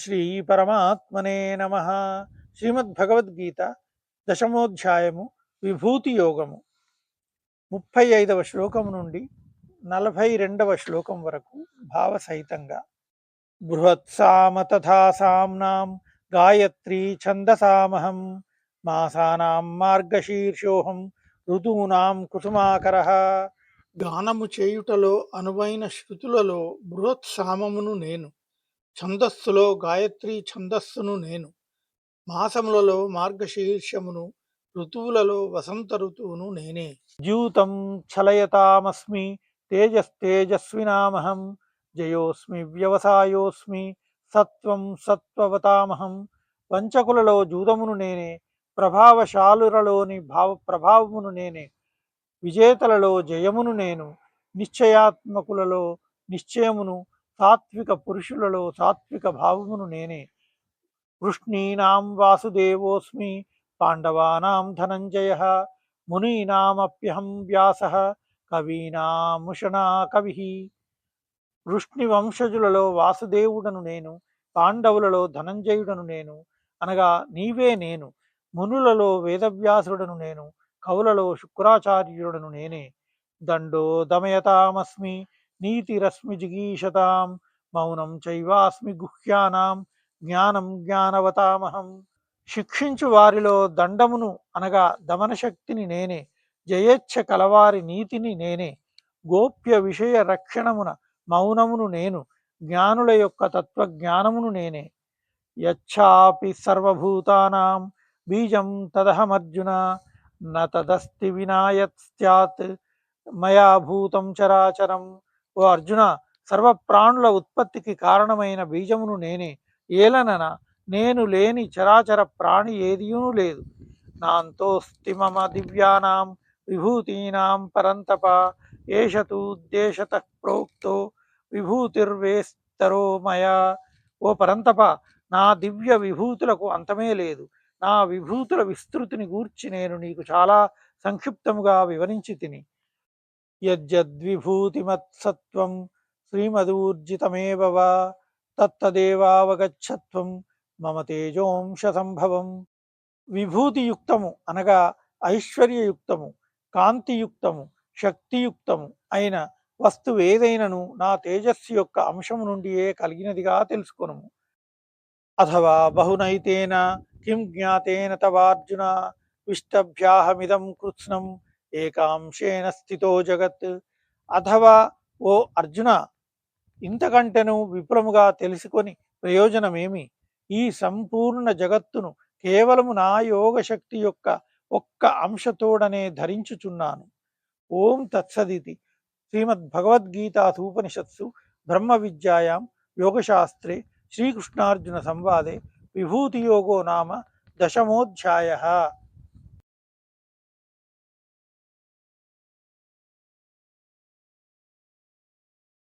శ్రీ పరమాత్మనే నమ. శ్రీమద్భగవద్గీత దశమోధ్యాయము విభూతి యోగము 35వ శ్లోకము నుండి 42వ శ్లోకం వరకు భావసహితంగా. బృహత్సామ తథా సామ్నాం గాయత్రీ ఛందసామహం మాసానాం మార్గశీర్షోహం ఋతూనాం కుసుమాకరః. గానము చేయుటలో అనువైన శృతులలో బృహత్సామమును నేను, ఛందస్సులో గాయత్రి ఛందస్సును నేను, మాసములలో మార్గశీర్షమును, ఋతువులలో వసంత ఋతువును నేనే. ద్యూతం చలయతామస్మి తేజస్తేజస్వినామహం జయోస్మి వ్యవసాయోస్మి సత్వం సత్వవతామహం. వంచకులలో జూదమును నేనే, ప్రభావశాలురలోని భావ ప్రభావమును నేనే, విజేతలలో జయమును నేను, నిశ్చయాత్మకులలో నిశ్చయమును, సాత్విక పురుషులలో సాత్విక భావమును నేనే. వృష్ణీనాం వాసుదేవోస్మి పాండవానాం ధనంజయ మునీనామప్యహం వ్యాస కవీనాముషణా కవి. వృష్ణి వంశజులలో వాసుదేవుడను నేను, పాండవులలో ధనంజయుడను నేను, అనగా నీవే నేను. మునులలో వేదవ్యాసుడను నేను, కవులలో శుక్రాచార్యుడను నేనే. దండో దమయతామస్మి నీతిరస్మి జిగీషతాం మౌనం చైవాస్మి గుహ్యానాం జ్ఞానం జ్ఞానవతామహం. శిక్షించు వారిలో దండమును అనగా దమన శక్తిని నేనే, జయేచ్ఛ కలవారి నీతిని నేనే. గోప్య విషయ రక్షణమున మౌనమును నేను, జ్ఞానుల యొక్క తత్వజ్ఞానమును నేనే. యచ్చాపి సర్వభూతానాం బీజం తదహమర్జున న తదస్తి వినాయత్ స్యాత్ మయా భూతం చరాచరం. ఓ అర్జున, సర్వప్రాణుల ఉత్పత్తికి కారణమైన బీజమును నేనే. ఏలనన నేను లేని చరాచర ప్రాణి ఏదియును లేదు. నాంతోస్తి మమ దివ్యానాం విభూతీనాం పరంతప ఏష తు ఉద్దేశతః ప్రోక్తో విభూతిర్వేస్తరో మయా. ఓ పరంతప, నా దివ్య విభూతులకు అంతమే లేదు. నా విభూతుల విస్తృతిని గూర్చి నేను నీకు చాలా సంక్షిప్తముగా వివరించి తిని. యజ్జద్విభూతిమత్సత్వం శ్రీమదూర్జితమేవ వా తత్తదేవావగచ్చత్వం మమ తేజోంశ సంభవం. విభూతియుక్తము అనగా ఐశ్వర్యయుక్తము, కాంతియుక్తము, శక్తియుక్తము అయిన వస్తువేదైనను నా తేజస్సు యొక్క అంశము నుండియే కలిగినదిగా తెలుసుకొనుము. అథవా బహునైతేన కిం జ్ఞాతేన తవార్జున విష్టభ్యాహమిదం కృత్స్నం ఏకాంశేన స్థితో జగత్. అథవా ఓ అర్జున, ఇంతకంటెను విపులముగా తెలుసుకొని ప్రయోజనమేమి? ఈ సంపూర్ణ జగత్తును కేవలము నా యోగశక్తి యొక్క ఒక్క అంశతోడనే ధరించుచున్నాను. ఓం తత్సదితి. శ్రీమద్భగవద్గీతాసూపనిషత్సు బ్రహ్మ విద్యాయాం యోగశాస్త్రే శ్రీకృష్ణార్జున సంవాదే విభూతియోగో నామ దశమోధ్యాయః.